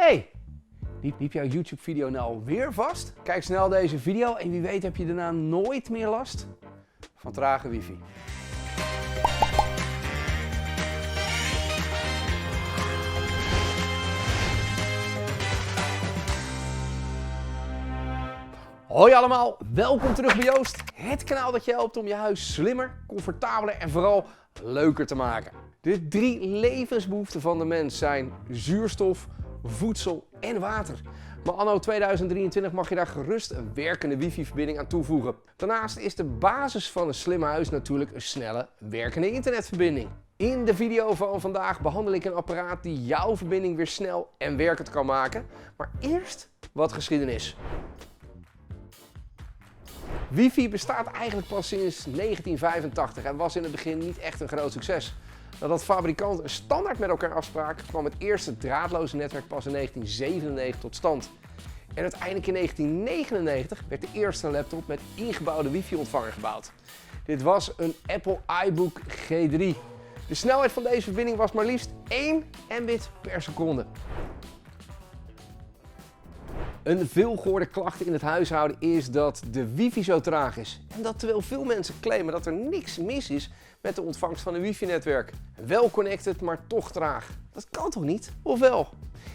Hey, liep jouw YouTube video nou weer vast? Kijk snel deze video en wie weet heb je daarna nooit meer last van trage wifi. Hoi allemaal, welkom terug bij Joost, het kanaal dat je helpt om je huis slimmer, comfortabeler en vooral leuker te maken. De 3 levensbehoeften van de mens zijn zuurstof, voedsel en water. Maar anno 2023 mag je daar gerust een werkende wifi-verbinding aan toevoegen. Daarnaast is de basis van een slim huis natuurlijk een snelle, werkende internetverbinding. In de video van vandaag behandel ik een apparaat die jouw verbinding weer snel en werkend kan maken. Maar eerst wat geschiedenis. Wifi bestaat eigenlijk pas sinds 1985 en was in het begin niet echt een groot succes. Nadat fabrikanten een standaard met elkaar afspraken, kwam het eerste draadloze netwerk pas in 1997 tot stand. En uiteindelijk in 1999 werd de eerste laptop met ingebouwde wifi-ontvanger gebouwd. Dit was een Apple iBook G3. De snelheid van deze verbinding was maar liefst 1 Mbit per seconde. Een veelgehoorde klacht in het huishouden is dat de wifi zo traag is. En dat terwijl veel mensen claimen dat er niks mis is met de ontvangst van een wifi-netwerk. Wel connected, maar toch traag. Dat kan toch niet? Of wel?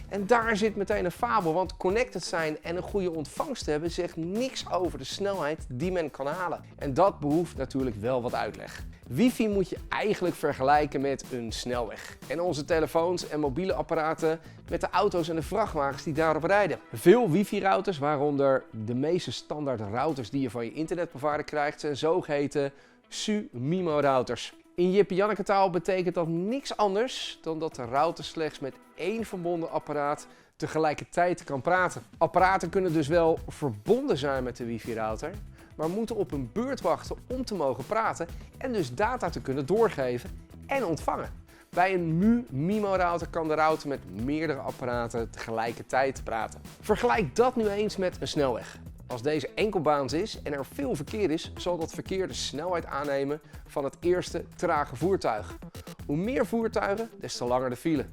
En daar zit meteen een fabel, want connected zijn en een goede ontvangst hebben zegt niks over de snelheid die men kan halen. En dat behoeft natuurlijk wel wat uitleg. Wifi moet je eigenlijk vergelijken met een snelweg. En onze telefoons en mobiele apparaten met de auto's en de vrachtwagens die daarop rijden. Veel wifi-routers, waaronder de meeste standaard routers die je van je internetprovider krijgt, zijn zogeheten SU-MIMO-routers. In Jippe-Janneke taal betekent dat niks anders dan dat de router slechts met 1 verbonden apparaat tegelijkertijd kan praten. Apparaten kunnen dus wel verbonden zijn met de wifi-router, maar moeten op hun beurt wachten om te mogen praten en dus data te kunnen doorgeven en ontvangen. Bij een MU-MIMO-router kan de router met meerdere apparaten tegelijkertijd praten. Vergelijk dat nu eens met een snelweg. Als deze enkelbaans is en er veel verkeer is, zal dat verkeer de snelheid aannemen van het eerste trage voertuig. Hoe meer voertuigen, des te langer de file.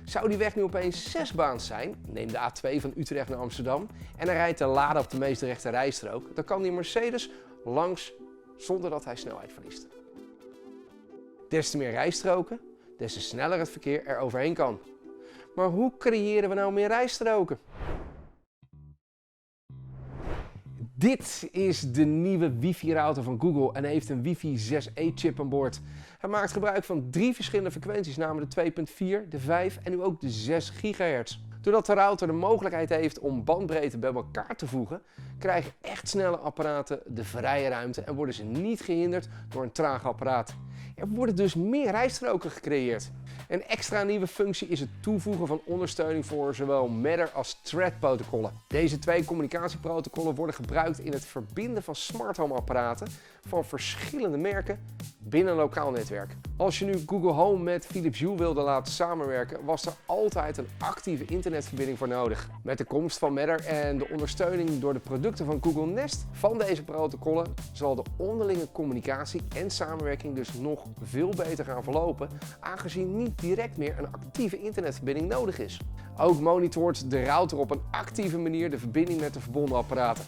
Zou die weg nu opeens 6-baans zijn, neem de A2 van Utrecht naar Amsterdam en hij rijdt de Lada op de meest rechte rijstrook, dan kan die Mercedes langs zonder dat hij snelheid verliest. Des te meer rijstroken, des te sneller het verkeer er overheen kan. Maar hoe creëren we nou meer rijstroken? Dit is de nieuwe wifi-router van Google en heeft een wifi 6E-chip aan boord. Hij maakt gebruik van 3 verschillende frequenties, namelijk de 2.4, de 5 en nu ook de 6 GHz. Doordat de router de mogelijkheid heeft om bandbreedte bij elkaar te voegen, krijgen echt snelle apparaten de vrije ruimte en worden ze niet gehinderd door een traag apparaat. Er worden dus meer rijstroken gecreëerd. Een extra nieuwe functie is het toevoegen van ondersteuning voor zowel Matter als Thread protocollen. Deze 2 communicatieprotocollen worden gebruikt in het verbinden van smart home apparaten van verschillende merken binnen een lokaal netwerk. Als je nu Google Home met Philips Hue wilde laten samenwerken, was er altijd een actieve internetverbinding voor nodig. Met de komst van Matter en de ondersteuning door de producten van Google Nest van deze protocollen zal de onderlinge communicatie en samenwerking dus nog veel beter gaan verlopen, aangezien niet direct meer een actieve internetverbinding nodig is. Ook monitort de router op een actieve manier de verbinding met de verbonden apparaten.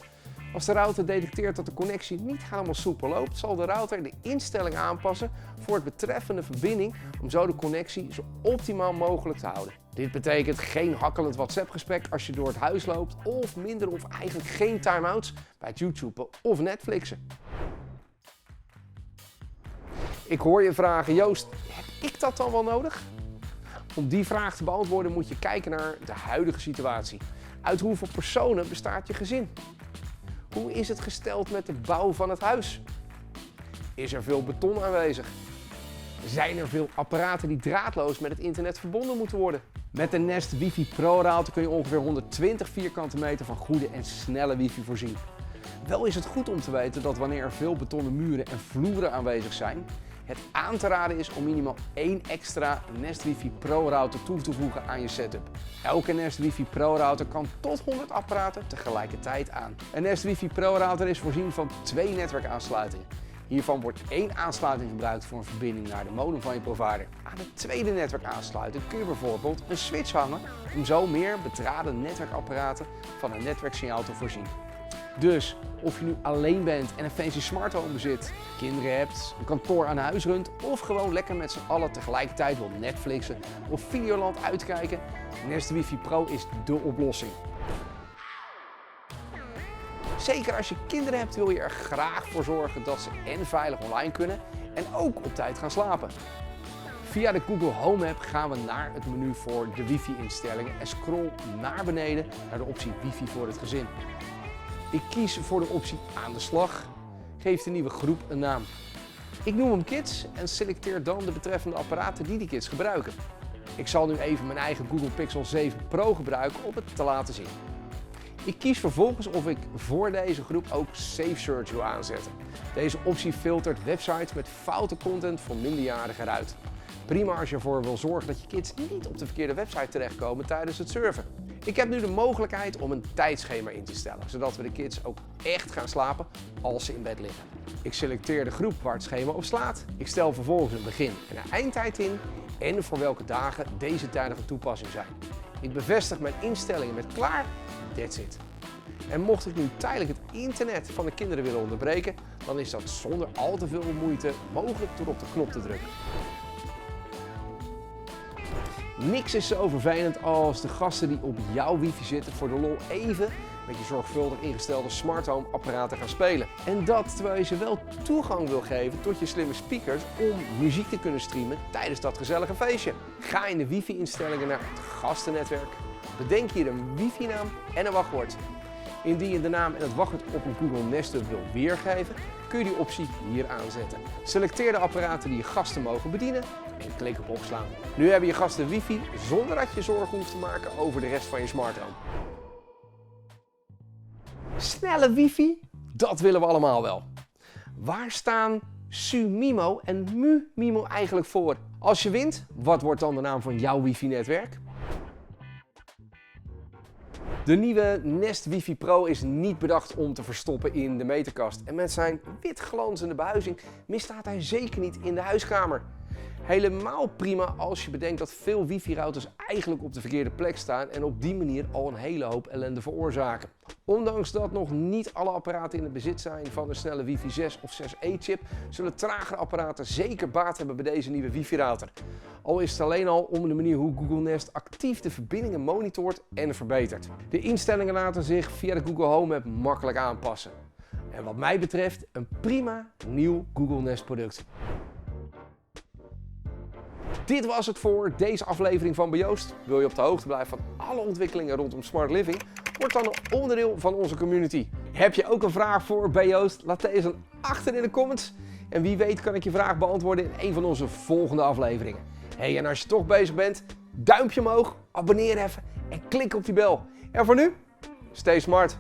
Als de router detecteert dat de connectie niet helemaal soepel loopt, zal de router de instelling aanpassen voor het betreffende verbinding om zo de connectie zo optimaal mogelijk te houden. Dit betekent geen hakkelend WhatsApp-gesprek als je door het huis loopt of minder of eigenlijk geen time-outs bij het YouTuben of Netflixen. Ik hoor je vragen, Joost, heb ik dat dan wel nodig? Om die vraag te beantwoorden moet je kijken naar de huidige situatie. Uit hoeveel personen bestaat je gezin? Hoe is het gesteld met de bouw van het huis? Is er veel beton aanwezig? Zijn er veel apparaten die draadloos met het internet verbonden moeten worden? Met de Nest Wifi Pro router kun je ongeveer 120 vierkante meter van goede en snelle wifi voorzien. Wel is het goed om te weten dat wanneer er veel betonnen muren en vloeren aanwezig zijn, het aan te raden is om minimaal 1 extra Nest Wifi Pro router toe te voegen aan je setup. Elke Nest Wifi Pro router kan tot 100 apparaten tegelijkertijd aan. Een Nest Wifi Pro router is voorzien van 2 netwerkaansluitingen. Hiervan wordt 1 aansluiting gebruikt voor een verbinding naar de modem van je provider. Aan de tweede netwerkaansluiting kun je bijvoorbeeld een switch hangen om zo meer betraden netwerkapparaten van een netwerksignaal te voorzien. Dus of je nu alleen bent en een fancy smart home bezit, kinderen hebt, een kantoor aan huis runt of gewoon lekker met z'n allen tegelijkertijd wil Netflixen of Videoland uitkijken, Nest Wifi Pro is dé oplossing. Zeker als je kinderen hebt wil je er graag voor zorgen dat ze en veilig online kunnen en ook op tijd gaan slapen. Via de Google Home app gaan we naar het menu voor de wifi instellingen en scroll naar beneden naar de optie wifi voor het gezin. Ik kies voor de optie aan de slag, geef de nieuwe groep een naam. Ik noem hem Kids en selecteer dan de betreffende apparaten die kids gebruiken. Ik zal nu even mijn eigen Google Pixel 7 Pro gebruiken om het te laten zien. Ik kies vervolgens of ik voor deze groep ook Safe Search wil aanzetten. Deze optie filtert websites met foute content voor minderjarigen eruit. Prima als je ervoor wil zorgen dat je kids niet op de verkeerde website terechtkomen tijdens het surfen. Ik heb nu de mogelijkheid om een tijdschema in te stellen, zodat we de kids ook echt gaan slapen als ze in bed liggen. Ik selecteer de groep waar het schema op slaat. Ik stel vervolgens een begin- en een eindtijd in en voor welke dagen deze tijden van toepassing zijn. Ik bevestig mijn instellingen met klaar. That's it. En mocht ik nu tijdelijk het internet van de kinderen willen onderbreken, dan is dat zonder al te veel moeite mogelijk door op de knop te drukken. Niks is zo vervelend als de gasten die op jouw wifi zitten voor de lol even met je zorgvuldig ingestelde smart home apparaten gaan spelen. En dat terwijl je ze wel toegang wil geven tot je slimme speakers om muziek te kunnen streamen tijdens dat gezellige feestje. Ga in de wifi instellingen naar het gastennetwerk. Bedenk hier een wifi naam en een wachtwoord. Indien je de naam en het wachtwoord op een Google Nest Hub wil weergeven, kun je die optie hier aanzetten. Selecteer de apparaten die je gasten mogen bedienen en klik op opslaan. Nu hebben je gasten wifi zonder dat je zorgen hoeft te maken over de rest van je smart home. Snelle wifi? Dat willen we allemaal wel. Waar staan Sumimo en Mumimo eigenlijk voor? Als je wint, wat wordt dan de naam van jouw wifi-netwerk? De nieuwe Nest Wifi Pro is niet bedacht om te verstoppen in de meterkast. En met zijn witglanzende behuizing misstaat hij zeker niet in de huiskamer. Helemaal prima als je bedenkt dat veel wifi-routers eigenlijk op de verkeerde plek staan en op die manier al een hele hoop ellende veroorzaken. Ondanks dat nog niet alle apparaten in het bezit zijn van een snelle wifi 6 of 6E-chip, zullen tragere apparaten zeker baat hebben bij deze nieuwe wifi-router. Al is het alleen al om de manier hoe Google Nest actief de verbindingen monitort en verbetert. De instellingen laten zich via de Google Home app makkelijk aanpassen. En wat mij betreft een prima nieuw Google Nest product. Dit was het voor deze aflevering van Bejoost. Wil je op de hoogte blijven van alle ontwikkelingen rondom Smart Living? Word dan een onderdeel van onze community. Heb je ook een vraag voor Bejoost? Laat deze dan achter in de comments. En wie weet kan ik je vraag beantwoorden in een van onze volgende afleveringen. Hey, en als je toch bezig bent, duimpje omhoog, abonneer even en klik op die bel. En voor nu, stay smart.